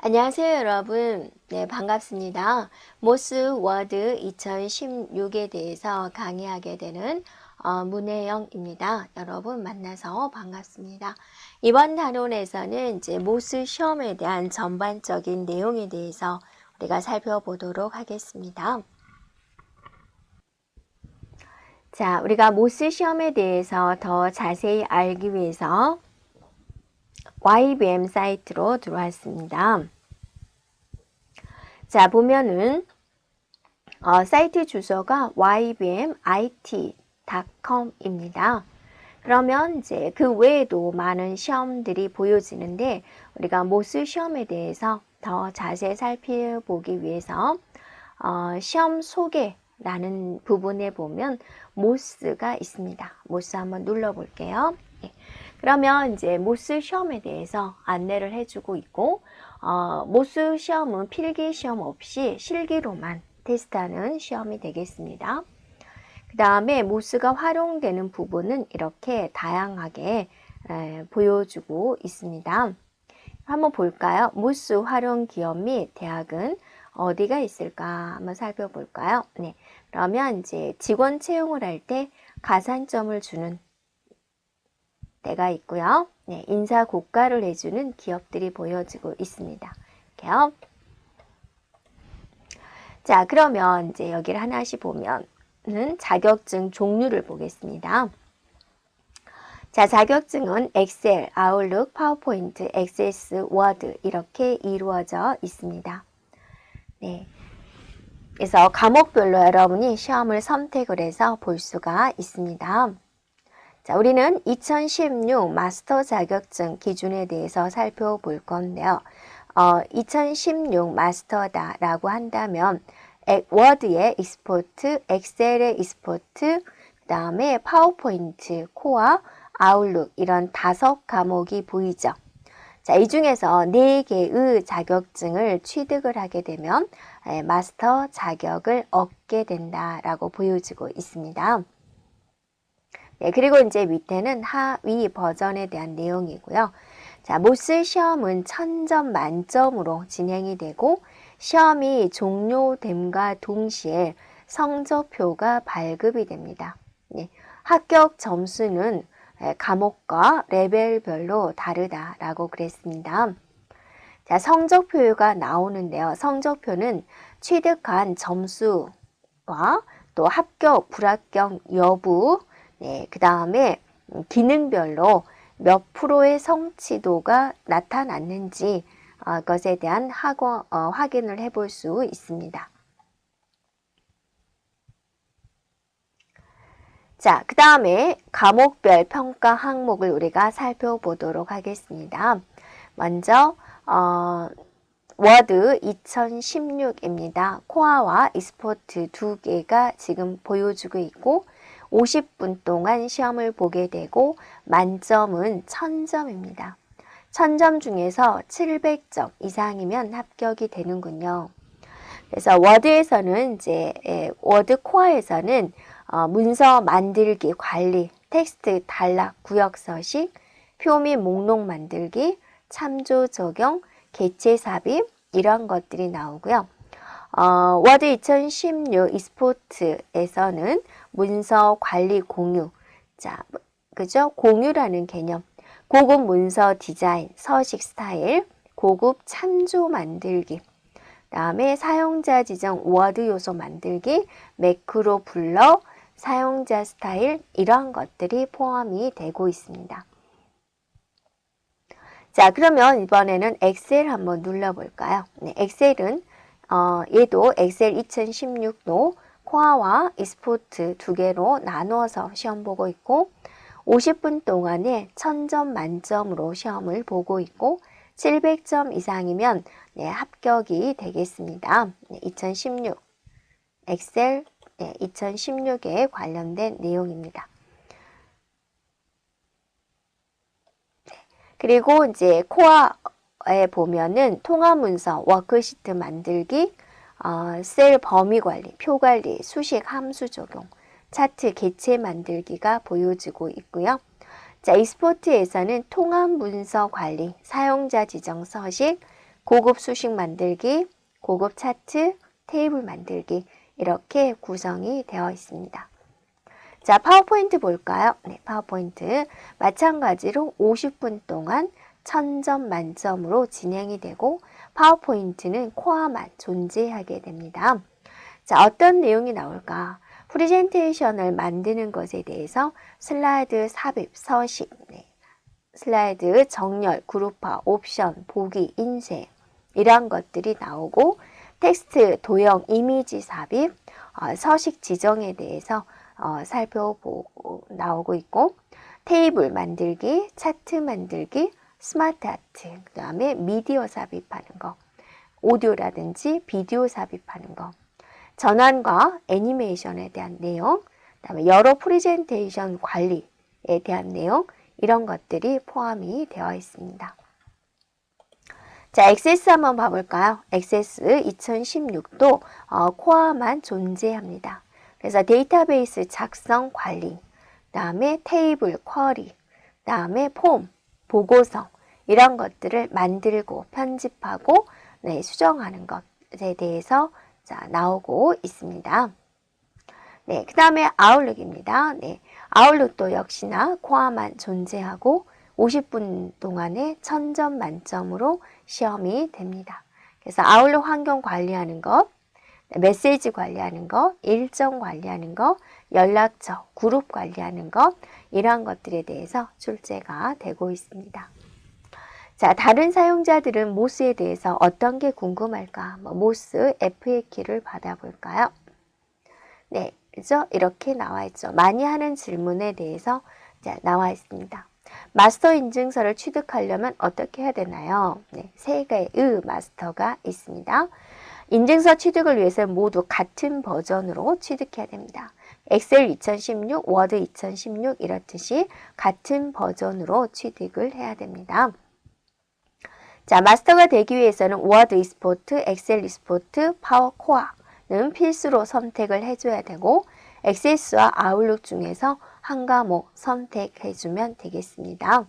안녕하세요, 여러분. 네, 반갑습니다. 모스 워드 2016에 대해서 강의하게 되는 문혜영입니다. 여러분 만나서 반갑습니다. 이번 단원에서는 이제 모스 시험에 대한 전반적인 내용에 대해서 우리가 살펴보도록 하겠습니다. 자, 우리가 모스 시험에 대해서 더 자세히 알기 위해서 YBM 사이트로 들어왔습니다. 자, 보면은 사이트 주소가 ybmit.com입니다. 그러면 이제 그 외에도 많은 시험들이 보여지는데 우리가 모스 시험에 대해서 더 자세히 살펴보기 위해서 시험 소개라는 부분에 보면 모스가 있습니다. 모스 한번 눌러볼게요. 네. 그러면 이제 모스 시험에 대해서 안내를 해주고 있고 모스 시험은 필기 시험 없이 실기로만 테스트하는 시험이 되겠습니다. 그 다음에 모스가 활용되는 부분은 이렇게 다양하게 보여주고 있습니다. 한번 볼까요? 모스 활용 기업 및 대학은 어디가 있을까 한번 살펴볼까요? 네, 그러면 이제 직원 채용을 할 때 가산점을 주는 데가 있고요. 네, 인사 고가를 내주는 기업들이 보여지고 있습니다. 이렇게요. 자, 그러면 이제 여기를 하나씩 보면은 자격증 종류를 보겠습니다. 자, 자격증은 엑셀, 아웃룩, 파워포인트, 액세스, 워드 이렇게 이루어져 있습니다. 네. 그래서 과목별로 여러분이 시험을 선택을 해서 볼 수가 있습니다. 자, 우리는 2016 마스터 자격증 기준에 대해서 살펴볼 건데요. 2016 마스터다라고 한다면 워드의 익스포트, 엑셀의 익스포트, 그 다음에 파워포인트, 코어, 아웃룩 이런 5과목이 보이죠. 자, 이 중에서 4개의 자격증을 취득을 하게 되면 마스터 자격을 얻게 된다라고 보여지고 있습니다. 네, 그리고 이제 밑에는 하위 버전에 대한 내용이고요. 자, 모스 시험은 1000점 만점으로 진행이 되고 시험이 종료됨과 동시에 성적표가 발급이 됩니다. 네, 합격 점수는 과목과 레벨별로 다르다라고 그랬습니다. 자, 성적표가 나오는데요. 성적표는 취득한 점수와 또 합격, 불합격 여부, 네, 그 다음에 기능별로 몇 프로의 성취도가 나타났는지 것에 대한 확인을 해볼 수 있습니다. 자, 그 다음에 과목별 평가 항목을 우리가 살펴보도록 하겠습니다. 먼저 워드 2016입니다. 코어와 익스포트 2개가 지금 보여주고 있고 50분 동안 시험을 보게 되고 만점은 1000점입니다. 1000점 중에서 700점 이상이면 합격이 되는군요. 그래서 워드에서는 이제 워드 코어에서는 문서 만들기, 관리, 텍스트 단락, 구역 서식, 표 및 목록 만들기, 참조 적용, 개체 삽입 이런 것들이 나오고요. 워드 2016 익스포트에서는 문서 관리 공유, 자, 그죠? 공유라는 개념, 고급 문서 디자인, 서식 스타일, 고급 참조 만들기, 다음에 사용자 지정 워드 요소 만들기, 매크로 블러, 사용자 스타일 이런 것들이 포함이 되고 있습니다. 자, 그러면 이번에는 엑셀 한번 눌러볼까요? 네, 엑셀은 얘도 엑셀 2016도 코어와 익스포트 2개로 나누어서 시험 보고 있고 50분 동안에 1000점 만점으로 시험을 보고 있고 700점 이상이면 네, 합격이 되겠습니다. 네, 2016 엑셀 2016에 관련된 내용입니다. 그리고 이제 코어에 보면은 통합 문서, 워크시트 만들기, 셀 범위 관리, 표 관리, 수식 함수 적용, 차트 개체 만들기가 보여지고 있고요. 자, 익스포트에서는 통합 문서 관리, 사용자 지정 서식, 고급 수식 만들기, 고급 차트, 테이블 만들기 이렇게 구성이 되어 있습니다. 자, 파워포인트 볼까요? 네, 파워포인트 마찬가지로 50분 동안 1000점 만점으로 진행이 되고 파워포인트는 코어만 존재하게 됩니다. 자, 어떤 내용이 나올까? 프레젠테이션을 만드는 것에 대해서 슬라이드 삽입, 서식, 슬라이드 정렬, 그룹화, 옵션, 보기, 인쇄 이러한 것들이 나오고 텍스트, 도형, 이미지 삽입, 서식 지정에 대해서 살펴보고 나오고 있고 테이블 만들기, 차트 만들기, 스마트 아트, 그 다음에 미디어 삽입하는 거, 오디오라든지 비디오 삽입하는 거, 전환과 애니메이션에 대한 내용, 그 다음에 여러 프레젠테이션 관리에 대한 내용 이런 것들이 포함이 되어 있습니다. 자, 액세스 한번 봐볼까요? 액세스 2016도 코어만 존재합니다. 그래서 데이터베이스 작성 관리, 그 다음에 테이블 쿼리, 그 다음에 폼, 보고서 이런 것들을 만들고 편집하고 수정하는 것에 대해서 나오고 있습니다. 네, 그 다음에 아웃룩입니다. 네, 아웃룩도 역시나 코어만 존재하고 50분 동안에 1000점 만점으로 시험이 됩니다. 그래서 아웃룩 환경 관리하는 것, 메시지 관리하는 것, 일정 관리하는 것, 연락처, 그룹 관리하는 것 이러한 것들에 대해서 출제가 되고 있습니다. 자, 다른 사용자들은 모스에 대해서 어떤 게 궁금할까? 모스 FAQ를 받아볼까요? 네, 그죠? 이렇게 나와 있죠. 많이 하는 질문에 대해서 나와 있습니다. 마스터 인증서를 취득하려면 어떻게 해야 되나요? 네, 세 개의 마스터가 있습니다. 인증서 취득을 위해서 모두 같은 버전으로 취득해야 됩니다. 엑셀 2016, 워드 2016 이렇듯이 같은 버전으로 취득을 해야 됩니다. 자, 마스터가 되기 위해서는 워드 익스포트, 엑셀 익스포트, 파워 코어는 필수로 선택을 해줘야 되고 액세스와 아웃룩 중에서 한 과목 선택해주면 되겠습니다.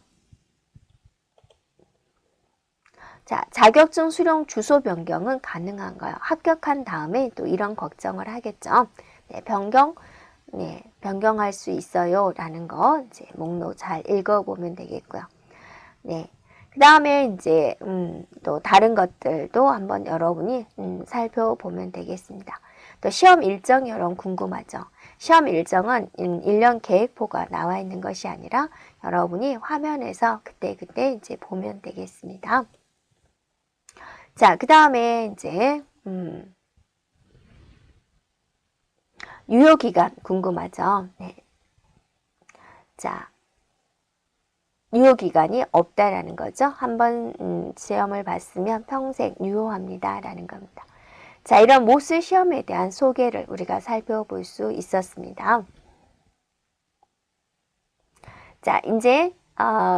자, 자격증 수령 주소 변경은 가능한가요? 합격한 다음에 또 이런 걱정을 하겠죠. 네, 변경할 수 있어요. 라는 거 이제 목록 잘 읽어보면 되겠고요. 네. 그 다음에 이제 또 다른 것들도 한번 여러분이 살펴보면 되겠습니다. 또 시험 일정이 여러분 궁금하죠? 시험 일정은 1년 계획표가 나와 있는 것이 아니라 여러분이 화면에서 그때그때 이제 보면 되겠습니다. 자, 그 다음에 이제 유효기간 궁금하죠? 네. 자, 유효기간이 없다라는 거죠. 한번 시험을 봤으면 평생 유효합니다 라는 겁니다. 자, 이런 모스 시험에 대한 소개를 우리가 살펴볼 수 있었습니다. 자, 이제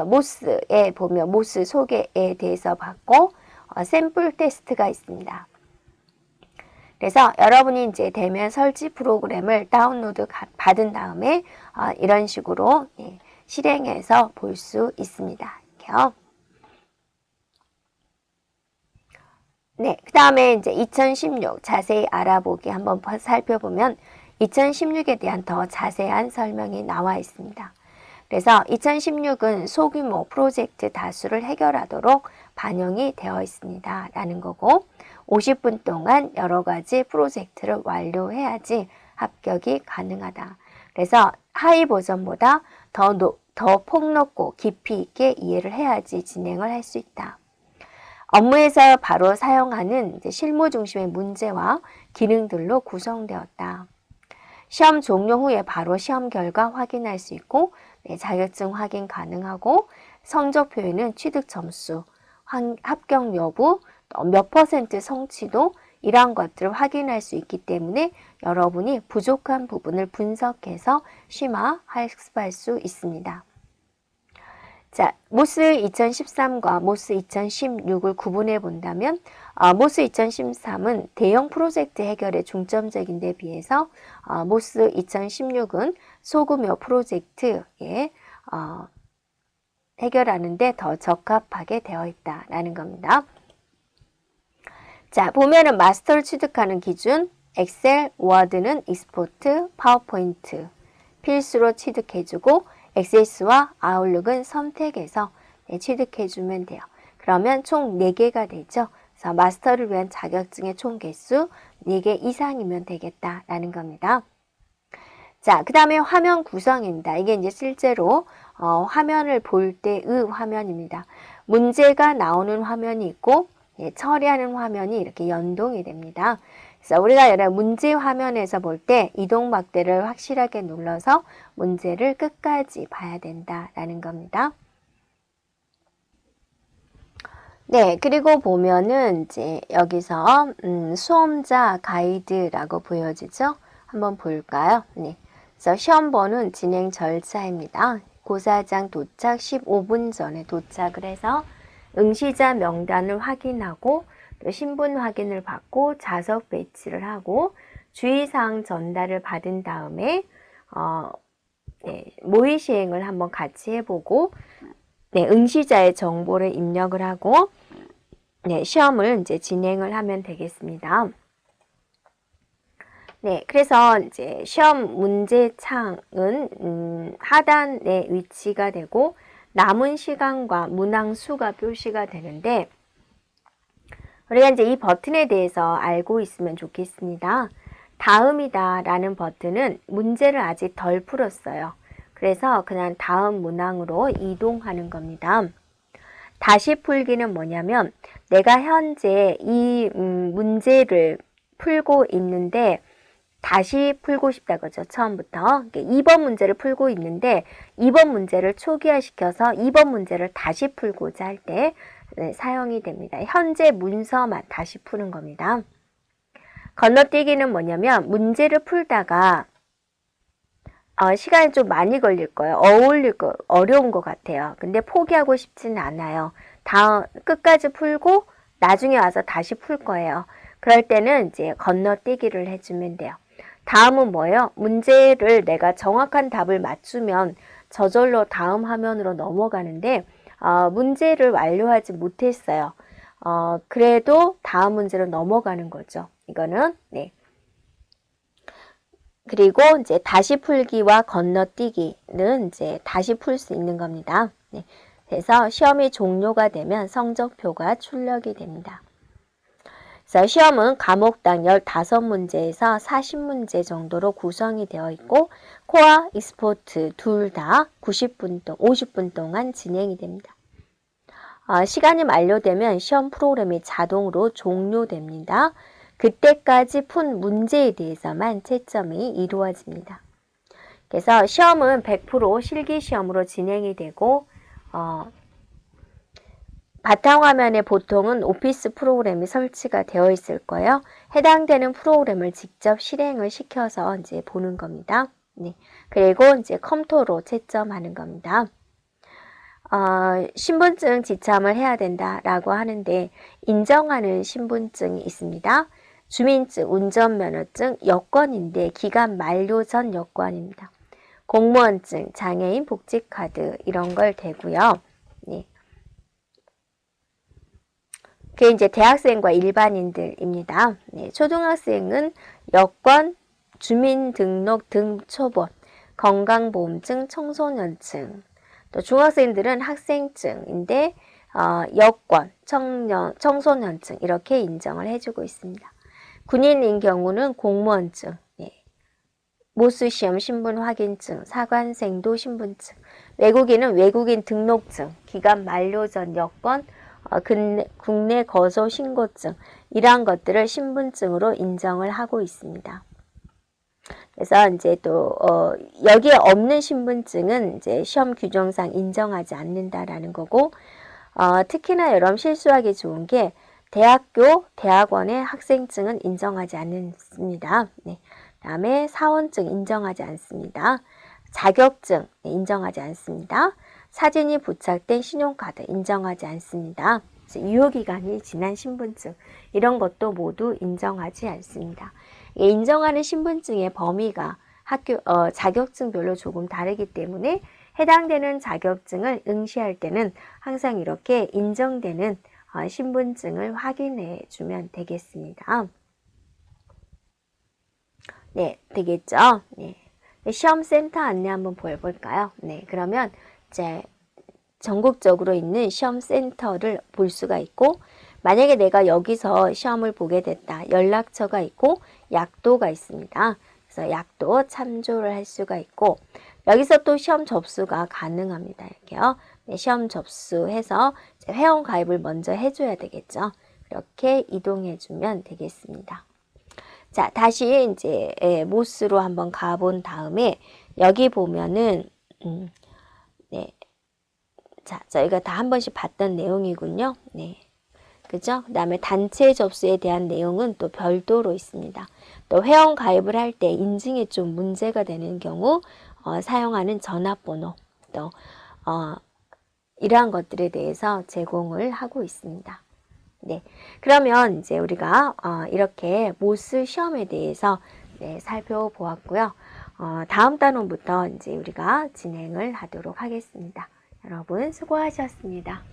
모스에 보면 모스 소개에 대해서 봤고 샘플 테스트가 있습니다. 그래서 여러분이 이제 대면 설치 프로그램을 다운로드 받은 다음에 이런 식으로 실행해서 볼 수 있습니다. 이렇게요. 네, 그 다음에 이제 2016 자세히 알아보기 한번 살펴보면 2016에 대한 더 자세한 설명이 나와 있습니다. 그래서 2016은 소규모 프로젝트 다수를 해결하도록 반영이 되어 있습니다. 라는 거고 50분 동안 여러 가지 프로젝트를 완료해야지 합격이 가능하다. 그래서 하이 버전보다 더 폭넓고 깊이 있게 이해를 해야지 진행을 할 수 있다. 업무에서 바로 사용하는 실무 중심의 문제와 기능들로 구성되었다. 시험 종료 후에 바로 시험 결과 확인할 수 있고 자격증 확인 가능하고 성적 표에는 취득 점수, 합격 여부, 몇 % 성취도 이러한 것들을 확인할 수 있기 때문에 여러분이 부족한 부분을 분석해서 심화 학습할 수 있습니다. 자, 모스 2013과 모스 2016을 구분해 본다면 모스 2013은 대형 프로젝트 해결에 중점적인 데 비해서 모스 2016은 소규모 프로젝트에 해결하는 데 더 적합하게 되어 있다라는 겁니다. 자, 보면은 마스터를 취득하는 기준, 엑셀, 워드는 익스포트, 파워포인트 필수로 취득해주고 액세스와 아웃룩은 선택해서 취득해주면 돼요. 그러면 총 4개가 되죠. 그래서 마스터를 위한 자격증의 총 개수 4개 이상이면 되겠다라는 겁니다. 자, 그 다음에 화면 구성입니다. 이게 이제 실제로 화면을 볼 때의 화면입니다. 문제가 나오는 화면이 있고 처리하는 화면이 이렇게 연동이 됩니다. 그래서 우리가 여러 문제 화면에서 볼 때 이동 막대를 확실하게 눌러서 문제를 끝까지 봐야 된다라는 겁니다. 네, 그리고 보면은 이제 여기서 수험자 가이드라고 보여지죠? 한번 볼까요? 네. 그래서 시험번호는 진행 절차입니다. 고사장 도착 15분 전에 도착을 해서 응시자 명단을 확인하고 또 신분 확인을 받고 좌석 배치를 하고 주의사항 전달을 받은 다음에 모의 시행을 한번 같이 해보고 응시자의 정보를 입력을 하고 시험을 이제 진행을 하면 되겠습니다. 네, 그래서 이제 시험 문제창은 하단에 위치가 되고 남은 시간과 문항수가 표시가 되는데 우리가 이제 이 버튼에 대해서 알고 있으면 좋겠습니다. 다음이다 라는 버튼은 문제를 아직 덜 풀었어요. 그래서 그냥 다음 문항으로 이동하는 겁니다. 다시 풀기는 뭐냐면 내가 현재 이 문제를 풀고 있는데 다시 풀고 싶다 그죠. 처음부터 2번 문제를 풀고 있는데 2번 문제를 초기화시켜서 2번 문제를 다시 풀고자 할 때 사용이 됩니다. 현재 문서만 다시 푸는 겁니다. 건너뛰기는 뭐냐면 문제를 풀다가 시간이 좀 많이 걸릴 거예요. 어려운 것 같아요. 근데 포기하고 싶지는 않아요. 끝까지 풀고 나중에 와서 다시 풀 거예요. 그럴 때는 이제 건너뛰기를 해주면 돼요. 다음은 뭐예요? 문제를 내가 정확한 답을 맞추면 저절로 다음 화면으로 넘어가는데 문제를 완료하지 못했어요. 그래도 다음 문제로 넘어가는 거죠. 이거는 그리고 이제 다시 풀기와 건너뛰기는 이제 다시 풀 수 있는 겁니다. 그래서 시험이 종료가 되면 성적표가 출력이 됩니다. 그래서 시험은 과목당 15문제에서 40문제 정도로 구성이 되어 있고 코어, 익스포트 둘 다 50분 동안 진행이 됩니다. 시간이 만료되면 시험 프로그램이 자동으로 종료됩니다. 그때까지 푼 문제에 대해서만 채점이 이루어집니다. 그래서 시험은 100% 실기시험으로 진행이 되고 바탕화면에 보통은 오피스 프로그램이 설치가 되어 있을 거예요. 해당되는 프로그램을 직접 실행을 시켜서 이제 보는 겁니다. 그리고 이제 컴퓨터로 채점하는 겁니다. 신분증 지참을 해야 된다라고 하는데 인정하는 신분증이 있습니다. 주민증, 운전면허증, 여권인데 기간 만료 전 여권입니다. 공무원증, 장애인 복지카드 이런 걸 대고요. 그게 이제 대학생과 일반인들입니다. 초등학생은 여권, 주민등록 등초본, 건강보험증, 청소년증. 또 중학생들은 학생증인데 여권, 청소년증 이렇게 인정을 해주고 있습니다. 군인인 경우는 공무원증, 모수시험 신분 확인증, 사관생도 신분증, 외국인은 외국인 등록증, 기간 만료 전 여권, 국내 거소 신고증 이러한 것들을 신분증으로 인정을 하고 있습니다. 그래서 이제 또 여기에 없는 신분증은 이제 시험 규정상 인정하지 않는다라는 거고 특히나 여러분 실수하기 좋은 게 대학교, 대학원의 학생증은 인정하지 않습니다. 다음에 사원증 인정하지 않습니다. 자격증 인정하지 않습니다. 사진이 부착된 신용카드 인정하지 않습니다. 유효기간이 지난 신분증 이런 것도 모두 인정하지 않습니다. 인정하는 신분증의 범위가 자격증별로 조금 다르기 때문에 해당되는 자격증을 응시할 때는 항상 이렇게 인정되는 신분증을 확인해 주면 되겠습니다. 네, 되겠죠? 네. 시험센터 안내 한번 보여볼까요? 네, 그러면 이제 전국적으로 있는 시험센터를 볼 수가 있고, 만약에 내가 여기서 시험을 보게 됐다. 연락처가 있고 약도가 있습니다. 그래서 약도 참조를 할 수가 있고, 여기서 또 시험 접수가 가능합니다. 이렇게요. 네, 시험 접수해서 회원 가입을 먼저 해줘야 되겠죠. 이렇게 이동해 주면 되겠습니다. 자, 다시 이제 모스로 한번 가본 다음에 여기 보면은 네, 자, 저희가 다 한 번씩 봤던 내용이군요. 네. 그죠? 그 다음에 단체 접수에 대한 내용은 또 별도로 있습니다. 또 회원 가입을 할 때 인증에 좀 문제가 되는 경우 사용하는 전화번호 또 이러한 것들에 대해서 제공을 하고 있습니다. 네, 그러면 이제 우리가 이렇게 모스 시험에 대해서 네, 살펴보았고요. 다음 단원부터 이제 우리가 진행을 하도록 하겠습니다. 여러분 수고하셨습니다.